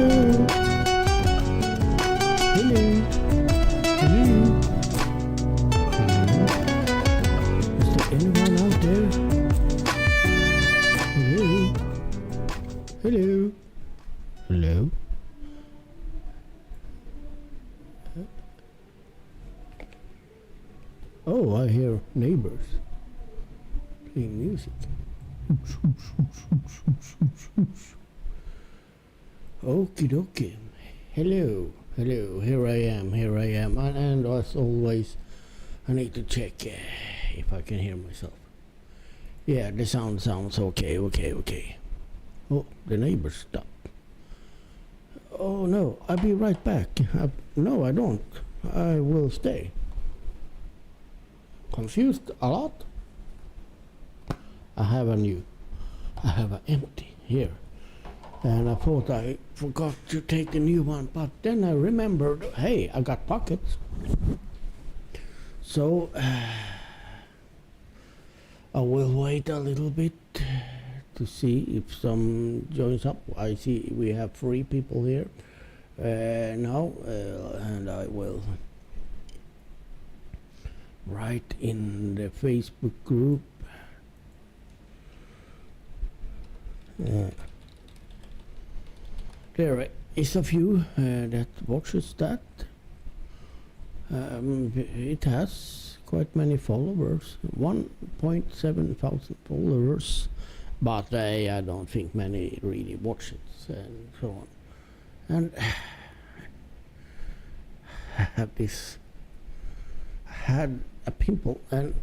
Hello. Hello. Is there anyone out there? Hello. Hello. Hello. Oh, I hear neighbors playing music. Okie dokie. Hello, hello, here I am, and as always, I need to check if I can hear myself. Yeah, the sound sounds okay. Oh, the neighbors stopped. Oh no, I'll be right back. No, I don't. I will stay. Confused a lot? I have an empty here. And I thought I forgot to take the new one, but then I remembered, hey, I got pockets. So I will wait a little bit to see if some joins up. I see we have 3 people here now, and I will write in the Facebook group. There is a few that watches that. It has quite many followers, 1.7 thousand followers, but I don't think many really watch it and so on. And I have this, had a pimple, and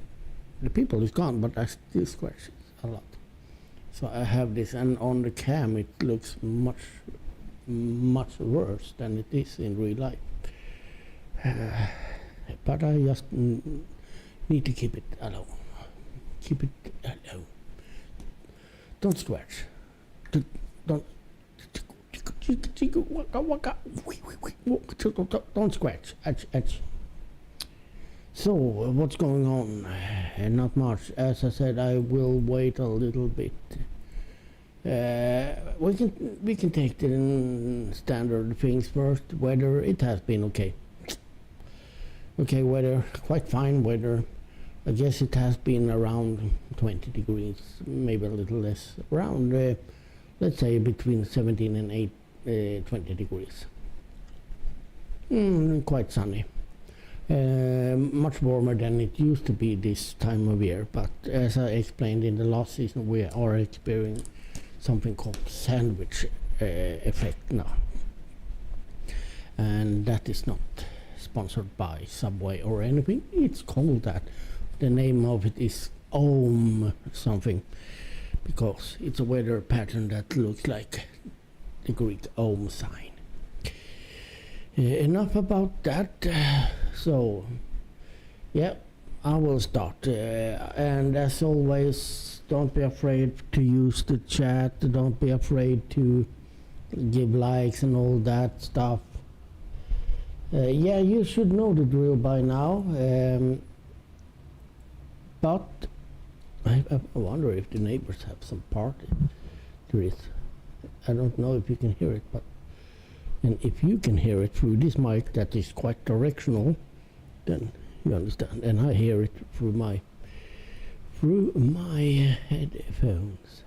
the pimple is gone, but I still scratch it a lot. So I have this, and on the cam it looks much worse than it is in real life. But I just need to keep it alone. Keep it alone. Don't scratch. Don't scratch. So what's going on? Not much. As I said, I will wait a little bit. We can take the standard things first. Weather, it has been okay. Okay, weather, quite fine weather. I guess it has been around 20 degrees, maybe a little less. Around, let's say, between 17 and 20 degrees. Quite sunny. Much warmer than it used to be this time of year, but as I explained in the last season, we are experiencing something called sandwich effect now, and that is not sponsored by Subway or anything. It's called that. The name of it is Ohm something, because it's a weather pattern that looks like the Greek Ohm sign. Enough about that. So yeah, I will start, and as always, don't be afraid to use the chat. Don't be afraid to give likes and all that stuff. Yeah, you should know the drill by now, but I wonder if the neighbors have some party. There is. I don't know if you can hear it, but and if you can hear it through this mic that is quite directional, then you understand. And I hear it through my headphones.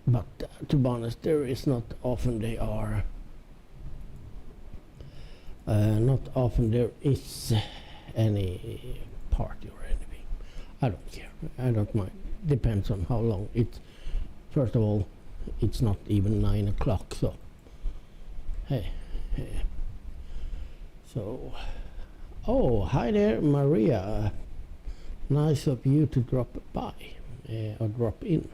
But to be honest, there is not often they are. Not often there is any party or anything. I don't care. I don't mind. Depends on how long. First of all, it's not even 9 o'clock, so hey. So, oh, hi there, Maria. Nice of you to drop by or drop in.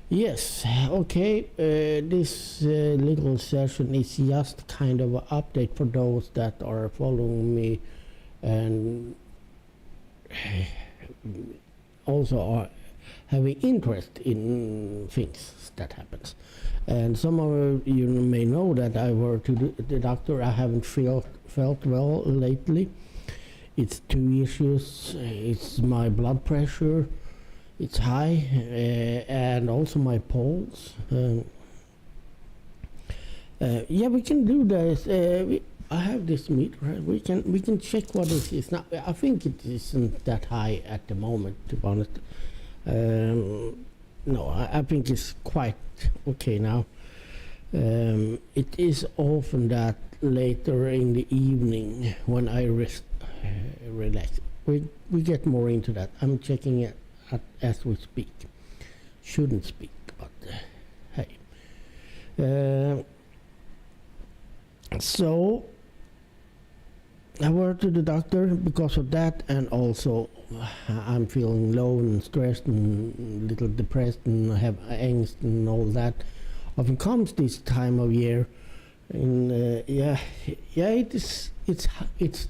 Yes, okay. This little session is just kind of an update for those that are following me and also are having interest in things that happens. And some of you may know that I were to the doctor. I haven't felt well lately. It's 2 issues. It's my blood pressure, it's high, and also my pulse. Yeah, we can do this. I have this meter. Right? We can check what it is now. I think it isn't that high at the moment, to be honest. No, I think it's quite okay now. It is often that later in the evening when I relax. We get more into that. I'm checking it as we speak. Shouldn't speak, but hey. So I went to the doctor because of that, and also I'm feeling low and stressed and a little depressed and I have angst and all that. Often comes this time of year, and it's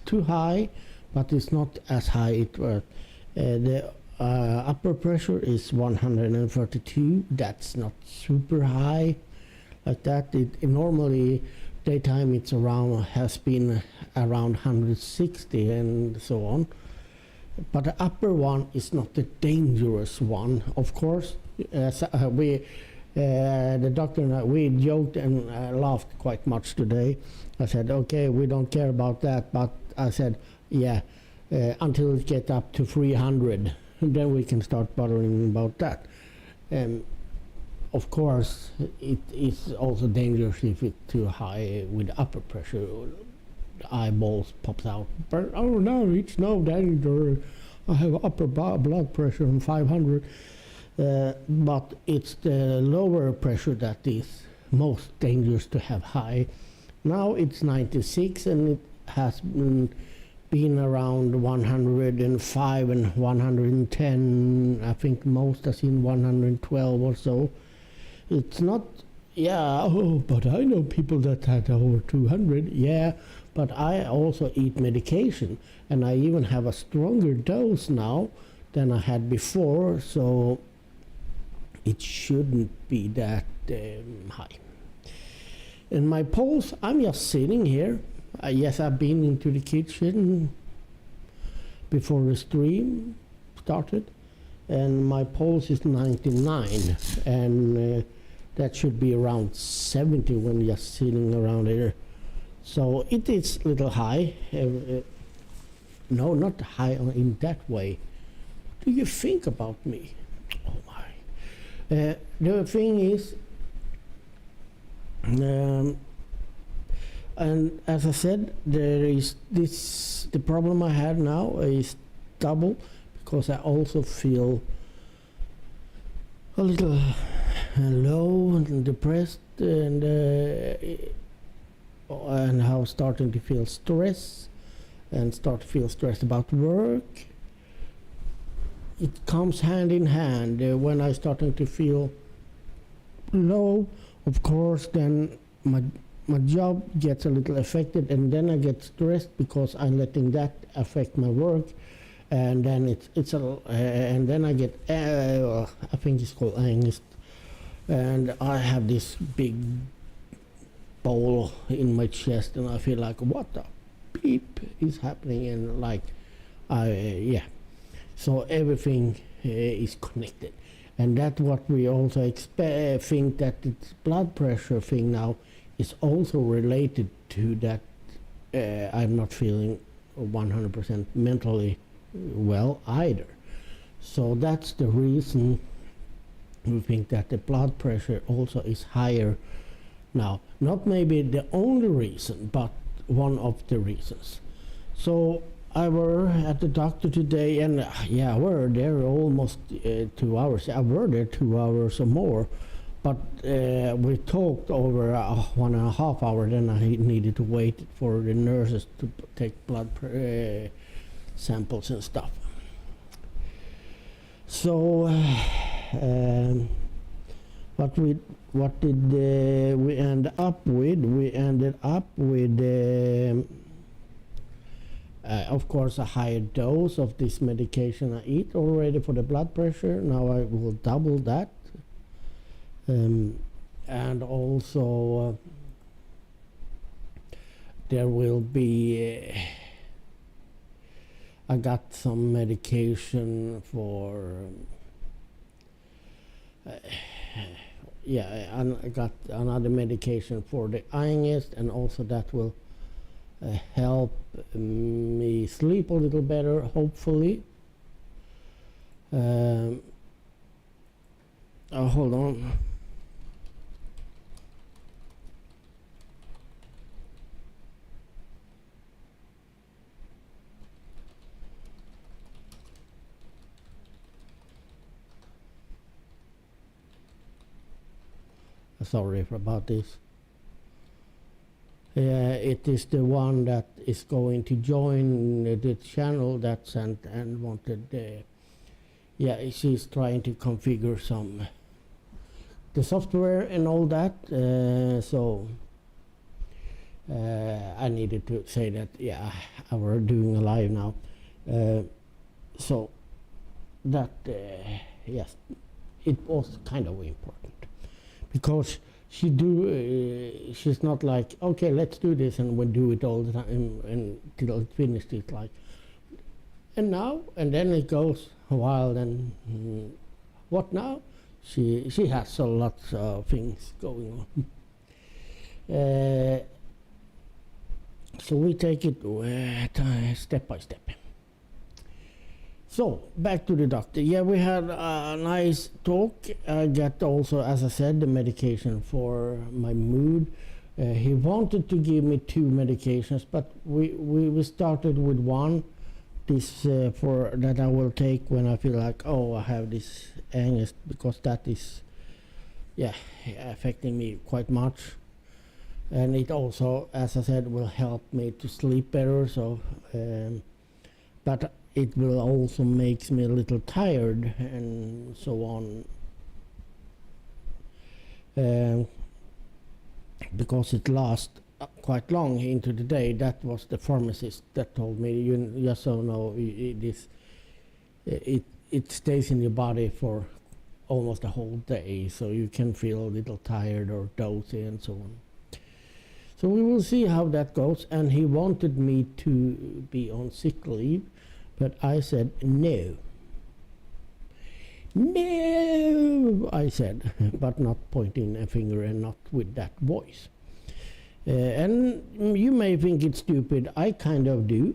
too high, but it's not as high it was. The upper pressure is 132. That's not super high like that. It normally daytime has been around 160 and so on, but the upper one is not the dangerous one, of course. The doctor and I, we joked and laughed quite much today. I said, okay, we don't care about that, but I said, yeah, until it gets up to 300, then we can start bothering about that. Of course, it is also dangerous if it's too high with upper pressure. The eyeballs pops out. But, oh no, it's no danger. I have upper blood pressure on 500. But it's the lower pressure that is most dangerous to have high. Now it's 96, and it has been around 105 and 110. I think most has seen 112 or so. It's not, but I know people that had over 200. Yeah, but I also eat medication, and I even have a stronger dose now than I had before, so it shouldn't be that high. And my pulse, I'm just sitting here. Yes, I've been into the kitchen before the stream started, and my pulse is 99, and that should be around 70 when you're sitting around here. So it is a little high. No, not high in that way. What do you think about me? Oh my. The thing is, and as I said, there is this, the problem I had now is double, because I also feel a little low and depressed, and how starting to feel stress and start to feel stressed about work. It comes hand in hand. When I starting to feel low, of course, then my job gets a little affected, and then I get stressed because I'm letting that affect my work, and then and then I get I think it's called angst, and I have this big bowl in my chest, and I feel like, what the beep is happening, and like so everything is connected, and that's what we also think, that it's blood pressure thing now is also related to that. I'm not feeling 100% mentally well either, so that's the reason we think that the blood pressure also is higher now. Not maybe the only reason, but one of the reasons. So I were at the doctor today, and I were there almost 2 hours. I were there 2 hours or more, but we talked over 1.5 hours. Then I needed to wait for the nurses to take blood samples and stuff. So what did we end up with? We ended up with of course a higher dose of this medication I eat already for the blood pressure. Now I will double that, and also there will be I got some medication for yeah, and I got another medication for the angst, and also that will help me sleep a little better, hopefully. Oh, hold on. Sorry about this. It is the one that is going to join the channel that sent and wanted. Yeah, she's trying to configure some the software and all that. So I needed to say that. Yeah, we're doing a live now. So that yes, it was kind of important because she's not like, okay, let's do this and we'll do it all the time until it's finished. It's like, and now, and then it goes a while, then what now? She has a lot of things going on. So we take it step by step. So back to the doctor. Yeah, we had a nice talk. I got also, as I said, the medication for my mood. He wanted to give me 2 medications, but we started with one. This for that I will take when I feel like, oh, I have this angst, because that is, yeah, affecting me quite much. And it also, as I said, will help me to sleep better. So, but it will also makes me a little tired and so on, because it lasts quite long into the day. That was the pharmacist that told me, you just so know, it stays in your body for almost a whole day, so you can feel a little tired or dozy and so on. So we will see how that goes. And he wanted me to be on sick leave, but I said no. No, I said, but not pointing a finger and not with that voice. And you may think it's stupid. I kind of do,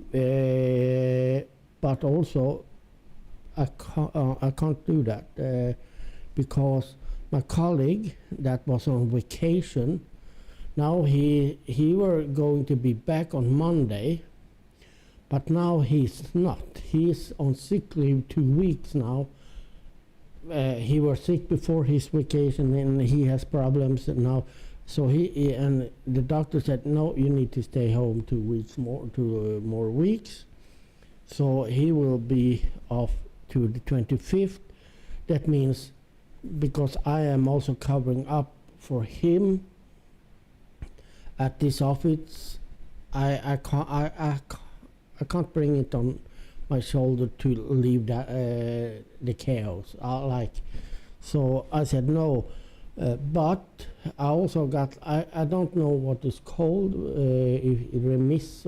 but also I can't do that because my colleague that was on vacation, now he were going to be back on Monday, but now he's not. He's on sick leave 2 weeks now. He was sick before his vacation and he has problems now. So he and the doctor said, no, you need to stay home 2 weeks more, 2 more weeks. So he will be off to the 25th. That means, because I am also covering up for him at this office, I can't bring it on my shoulder to leave the chaos. So I said no. But I also got, I don't know what it's called,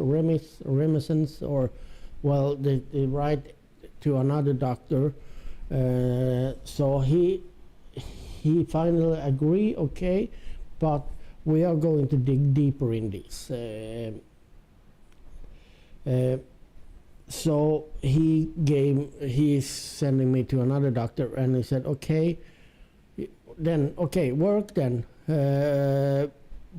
reminiscence, or, well, they write to another doctor. So he finally agreed, okay, but we are going to dig deeper in this. So he's sending me to another doctor, and he said, okay, then, okay, work then,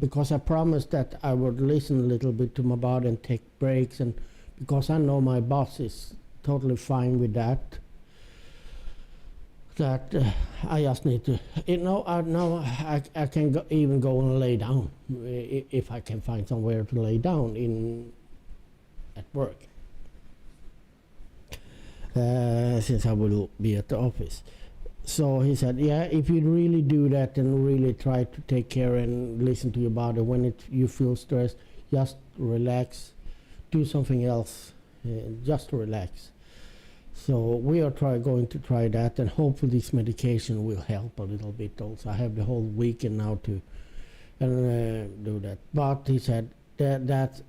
because I promised that I would listen a little bit to my body and take breaks, and because I know my boss is totally fine with that, I just need to, now I can even go and lay down, if I can find somewhere to lay down at work, since I will be at the office. So he said, yeah, if you really do that and really try to take care and listen to your body, when you feel stressed, just relax, do something else, just relax. So we are going to try that, and hopefully this medication will help a little bit also. I have the whole weekend now to do that. But he said that,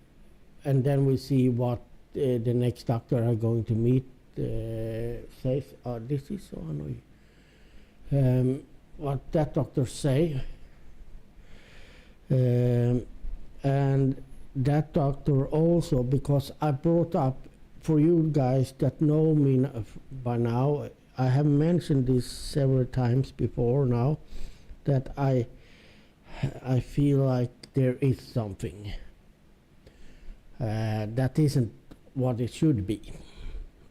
and then we see what the next doctor are going to meet says. Oh, this is so annoying. what that doctor say. And that doctor also, because I brought up, for you guys that know me by now, I have mentioned this several times before now, that I feel like there is something that isn't what it should be.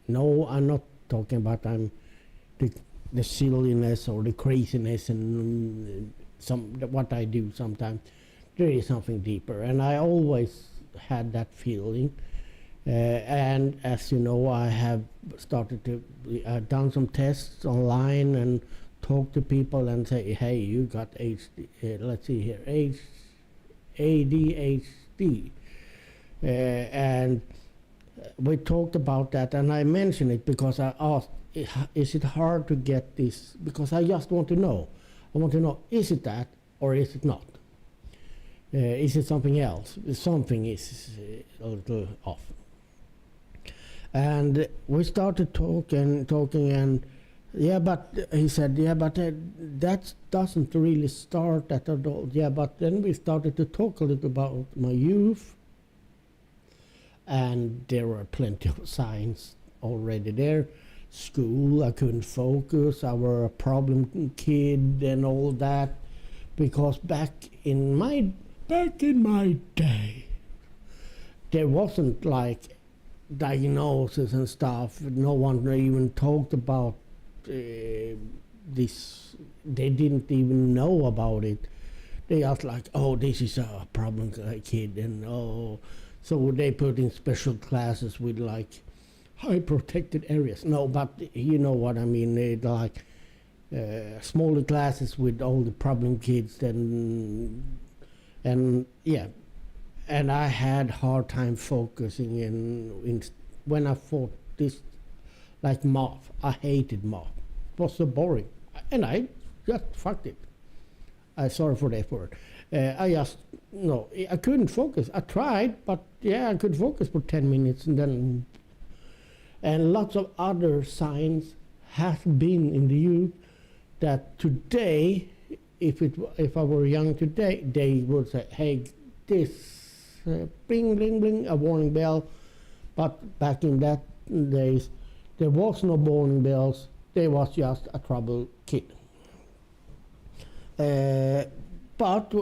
No, I'm not talking about the silliness or the craziness and what I do sometimes. There is something deeper, and I always had that feeling. And as you know, I have started to done some tests online and talk to people and say, hey, you got let's see here, ADHD. And we talked about that, and I mentioned it because I asked, is it hard to get this? Because I just want to know. I want to know, is it that or is it not? Is it something else? Something is a little off. And we started talking, and yeah, but he said, yeah, but that doesn't really start at all. Yeah, but then we started to talk a little about my youth, and there were plenty of signs already there. School, I couldn't focus, I were a problem kid and all that, because back in my day, there wasn't like diagnosis and stuff. No one even talked about this. They didn't even know about it. They just like, oh, this is a problem kid, and oh, so they put in special classes with like high protected areas. No, but you know what I mean. They'd like smaller classes with all the problem kids, and yeah. And I had hard time focusing in when I thought this, like math. I hated math. It was so boring, and I just fucked it. Sorry for that word. I couldn't focus. I tried, but yeah, I could focus for 10 minutes, and lots of other signs have been in the youth that today, if I were young today, they would say, hey, this. Bling, bling, bling, a warning bell. But back in that days, there was no warning bells. There was just a troubled kid. But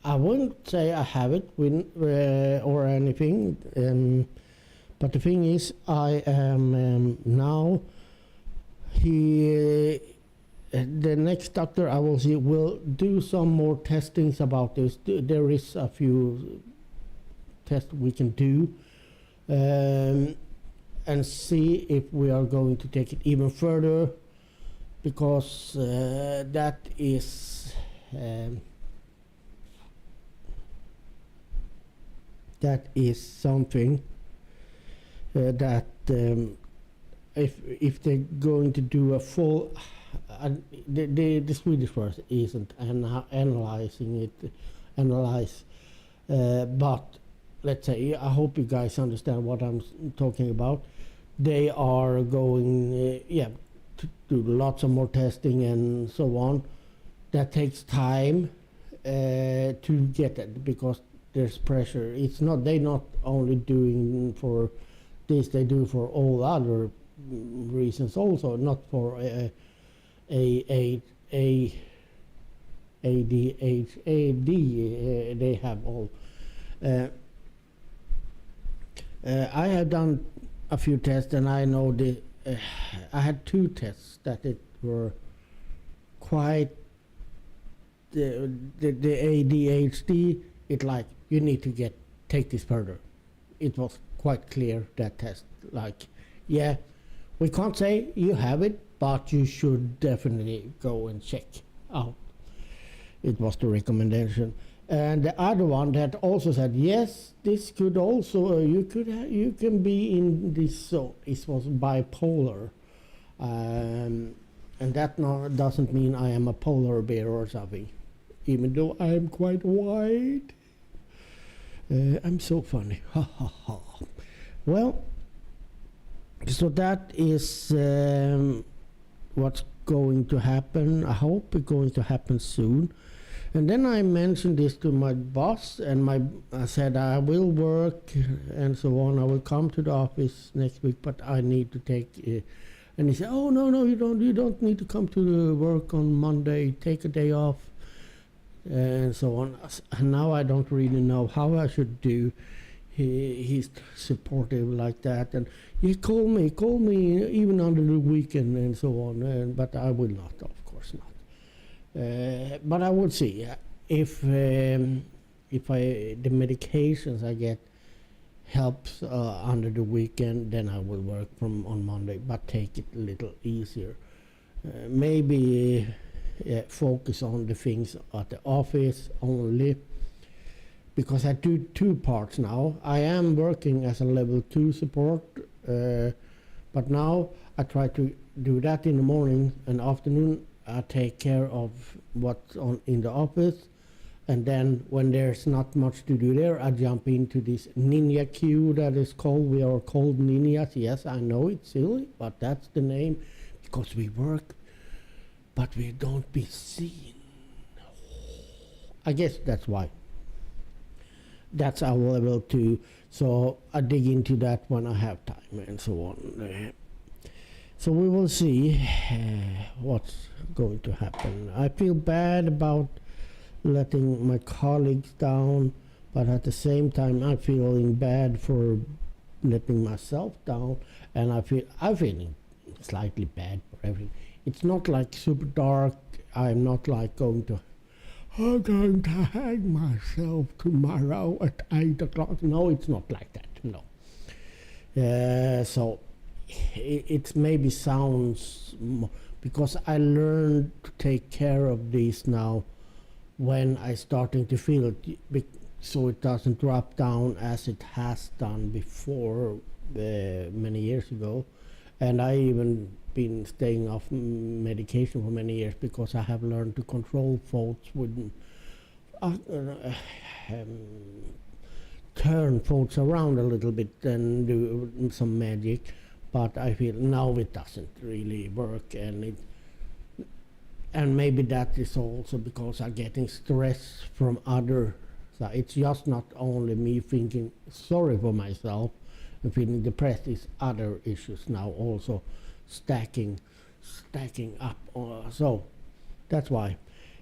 I wouldn't say I have it or anything. But the thing is, I am now. The next doctor I will see will do some more testings about this. There is a few test we can do and see if we are going to take it even further, because that is something that if they're going to do a full the Swedish word isn't analyzing it, but let's say, I hope you guys understand what I'm talking about. They are going, to do lots of more testing and so on. That takes time to get it, because there's pressure. It's not, they're not only doing for this, they do for all other reasons also, not for ADHD. They have all. I have done a few tests, and I know I had 2 tests that it were quite the ADHD. It like, you need to take this further. It was quite clear, that test. Like, yeah, we can't say you have it, but you should definitely go and check out. It was the recommendation. And the other one that also said, yes, this could also, you can be in this, so it was bipolar. And that doesn't mean I am a polar bear or something, even though I am quite white. I'm so funny, ha ha ha. Well, so that is what's going to happen. I hope it's going to happen soon. And then I mentioned this to my boss, and I said I will work and so on. I will come to the office next week, but I need to take. And he said, "Oh no, you don't need to come to the work on Monday. Take a day off." And so on. And now I don't really know how I should do. He's supportive like that, and he call me even under the weekend and so on. But I will not, of course not. But I would see if the medications I get helps under the weekend, then I will work from on Monday, but take it a little easier. Maybe focus on the things at the office only, because I do two parts now. I am working as a level 2 support, but now I try to do that in the morning, and afternoon I take care of what's on in the office, and then when there's not much to do there, I jump into this ninja queue that is called. We are called ninjas. Yes, I know it's silly, but that's the name, because we work but we don't be seen. I guess that's why. That's our level 2, so I dig into that when I have time and so on. So we will see what's going to happen. I feel bad about letting my colleagues down, but at the same time I'm feeling bad for letting myself down, and I'm feeling slightly bad for everything. It's not like super dark. I'm not like I'm going to hang myself tomorrow at 8 o'clock. No, it's not like that. No. So it maybe sounds because I learned to take care of this now when I starting to feel it, so it doesn't drop down as it has done before many years ago. And I even been staying off medication for many years because I have learned to control thoughts with turn thoughts around a little bit and do some magic. But I feel now it doesn't really work, and maybe that is also because I'm getting stress from other. So it's just not only me thinking sorry for myself and feeling depressed. It's other issues now also stacking up. So that's why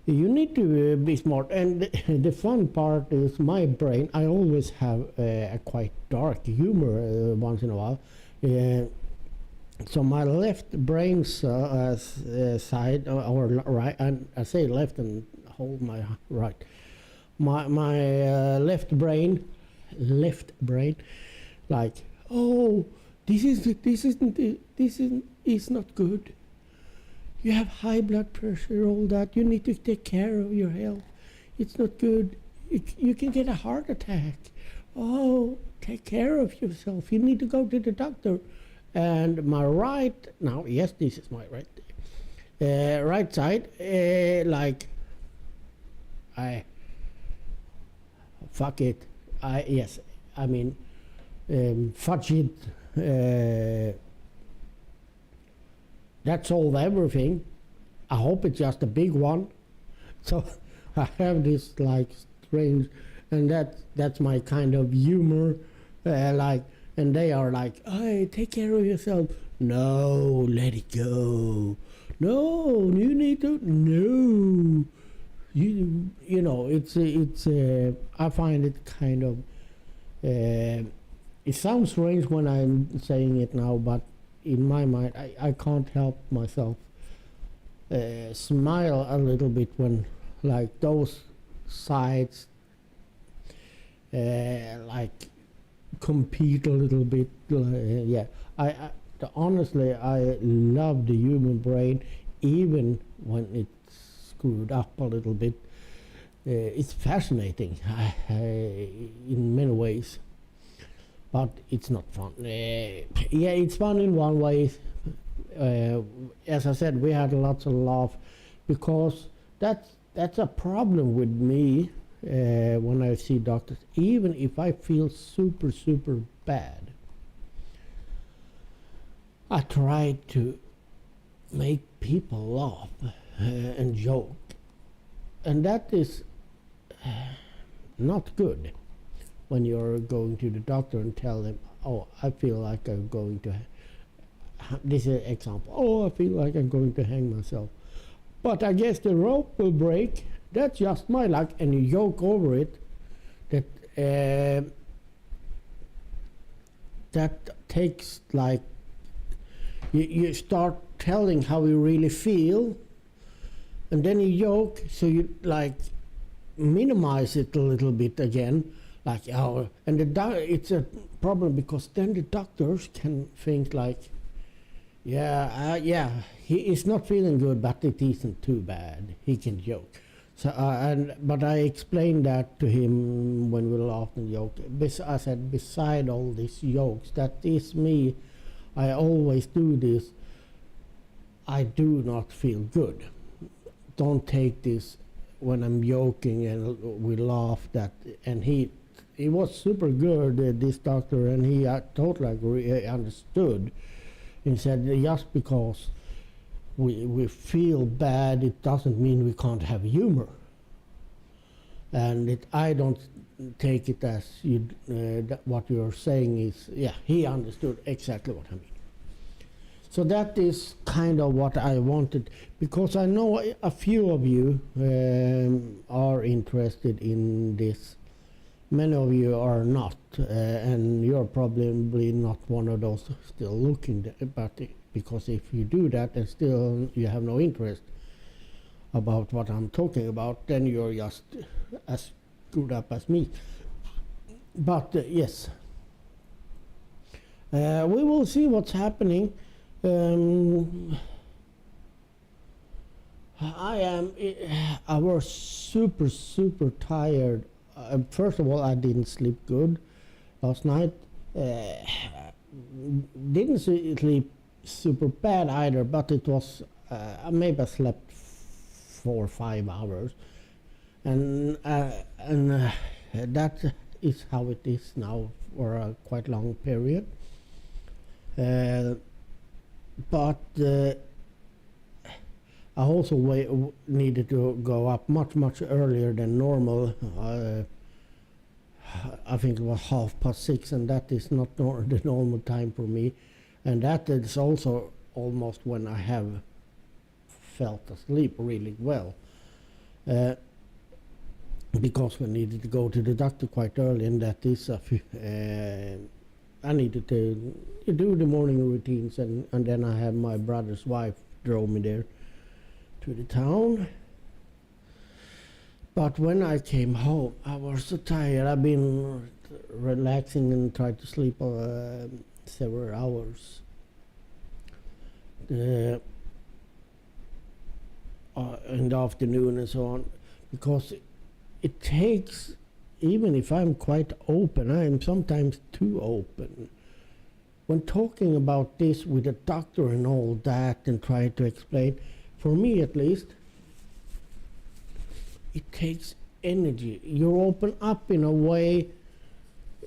you need to be smart. And the fun part is my brain. I always have a quite dark humor once in a while. So my left brain side or right, and I say left and hold my right. My left brain, like, oh, this is not good. You have high blood pressure, all that. You need to take care of your health. It's not good. You can get a heart attack. Oh, take care of yourself. You need to go to the doctor. And my right, now, yes, this is my right, right side, like, fuck it. Fudge it. That solved everything. I hope it's just a big one. So I have this like strange, and that's my kind of humor, and they are like, hey, take care of yourself. No, let it go. No, you need to. No, you know, it's I find it kind of. It sounds strange when I'm saying it now, but in my mind, I can't help myself smile a little bit when like those sides like compete a little bit. Yeah, honestly, I love the human brain, even when it's screwed up a little bit. It's fascinating in many ways, but it's not fun. Yeah, it's fun in one way. As I said, we had lots of laugh, because that's a problem with me when I see doctors. Even if I feel super bad, I try to make people laugh and joke, and that is not good when you're going to the doctor and tell them, oh, I feel like I'm going to this is an example, oh, I feel like I'm going to hang myself, but I guess the rope will break, that's just my luck, and you joke over it. That takes, like, you start telling how you really feel, and then you joke, so you like minimize it a little bit again, like, oh, and it's a problem because then the doctors can think like, yeah, he is not feeling good, but it isn't too bad, he can joke. So but I explained that to him when we laughed and joked. I said, beside all these jokes, that is me, I always do this, I do not feel good. Don't take this when I'm joking, and we laughed at, and he was super good, this doctor, and he totally understood. He said, just because we feel bad, it doesn't mean we can't have humor. And I don't take it as what you're saying is, yeah, he understood exactly what I mean. So that is kind of what I wanted, because I know a few of you are interested in this. Many of you are not, and you're probably not one of those still looking, but because if you do that and still you have no interest about what I'm talking about, then you're just as screwed up as me. But yes, we will see what's happening. I was super tired. First of all, I didn't sleep good last night. Didn't sleep super bad either, but it was maybe I slept 4 or 5 hours, and that is how it is now for a quite long period. But I also needed to go up much earlier than normal. I think it was 6:30, and that is not the normal time for me. And that is also almost when I have felt asleep really well. Because we needed to go to the doctor quite early, and that is I needed to do the morning routines, and then I had my brother's wife drove me there to the town. But when I came home, I was so tired. I've been relaxing and tried to sleep several hours in the afternoon and so on, because it takes, even if I'm quite open, I am sometimes too open. When talking about this with a doctor and all that and trying to explain, for me at least, it takes energy. You open up in a way.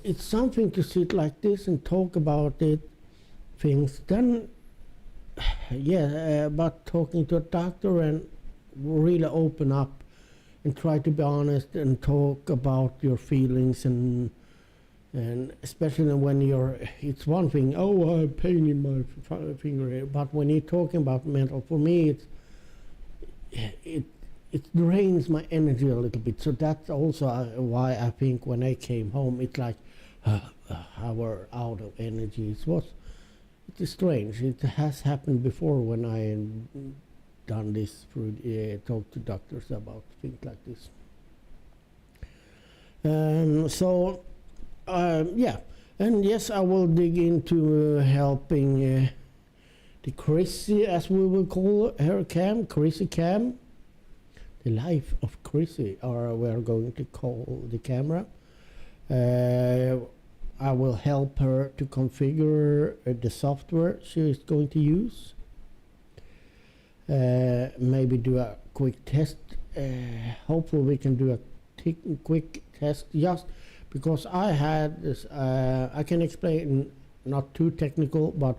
It's something to sit like this and talk about things. Then, yeah, but talking to a doctor and really open up and try to be honest and talk about your feelings, and especially when it's one thing, oh, I have pain in my finger, but when you're talking about mental, for me, it drains my energy a little bit. So that's also why I think when I came home, it's like I were out of energy. It is strange. It has happened before when I done this through talk to doctors about things like this. Yeah, and yes, I will dig into helping the Chrissy, as we will call her, Chrissy Cam, the life of Chrissy, or we are going to call the camera. I will help her to configure the software she is going to use. Maybe do a quick test. Hopefully we can do a quick test, just because I had this, I can explain, not too technical, but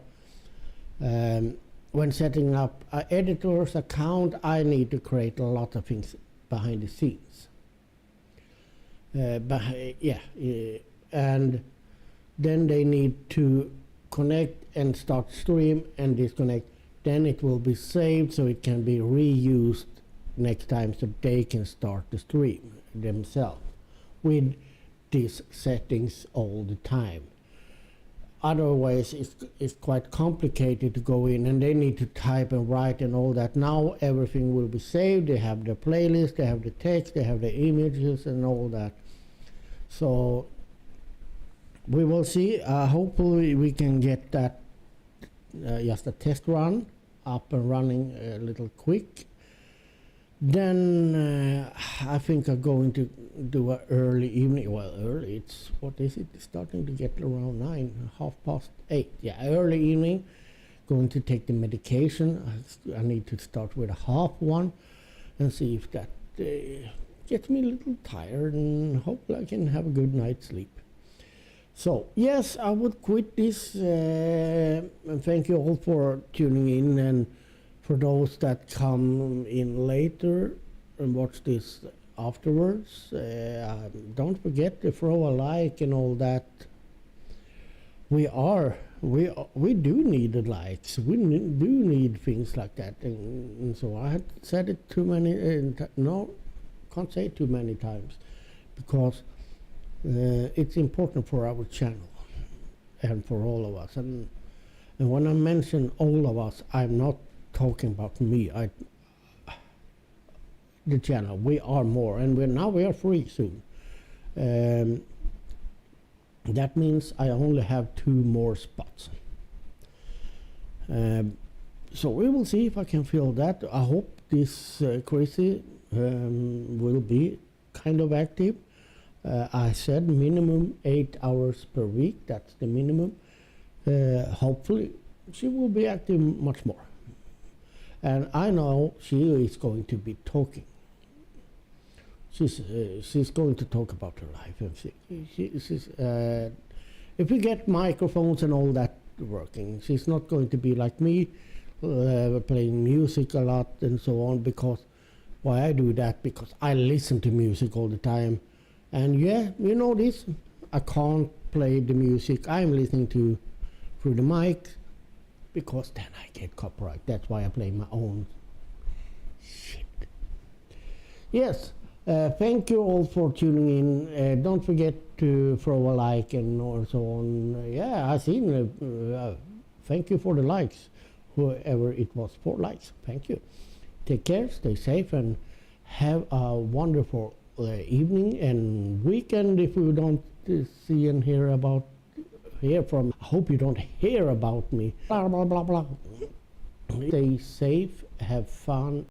when setting up an editor's account, I need to create a lot of things behind the scenes. And then they need to connect and start stream and disconnect. Then it will be saved so it can be reused next time, so they can start the stream themselves with these settings all the time. Otherwise, it's quite complicated to go in, and they need to type and write and all that. Now everything will be saved. They have the playlist, they have the text, they have the images and all that. So we will see. Hopefully we can get that just a test run up and running a little quick. Then I think I'm going to do an early evening. Well, early, it's, what is it? It's starting to get around 9, 8:30. Yeah, early evening. Going to take the medication. I need to start with a half one and see if that gets me a little tired, and hopefully I can have a good night's sleep. So, yes, I would quit this, and thank you all for tuning in, and for those that come in later and watch this afterwards, don't forget to throw a like and all that. We do need the likes. We do need things like that, and so I had said it too many. No, can't say it too many times, because it's important for our channel and for all of us. And when I mention all of us, I'm not talking about me. The channel, we are more, and we are free soon. That means I only have 2 more spots. So we will see if I can fill that. I hope this crazy will be kind of active. I said minimum 8 hours per week. That's the minimum. Hopefully she will be active much more. And I know she is going to be talking. She's going to talk about her life. And she's, if we get microphones and all that working, she's not going to be like me, playing music a lot and so on. Because why I do that? Because I listen to music all the time. And yeah, you know this, I can't play the music I'm listening to through the mic, because then I get copyright. That's why I play my own shit. Yes, thank you all for tuning in. Don't forget to throw a like and so on. Yeah, I seen. Thank you for the likes, whoever it was, 4 likes. Thank you. Take care, stay safe, and have a wonderful evening and weekend. If you don't see and hear from, I hope you don't hear about me. Blah blah blah blah. Stay safe, have fun.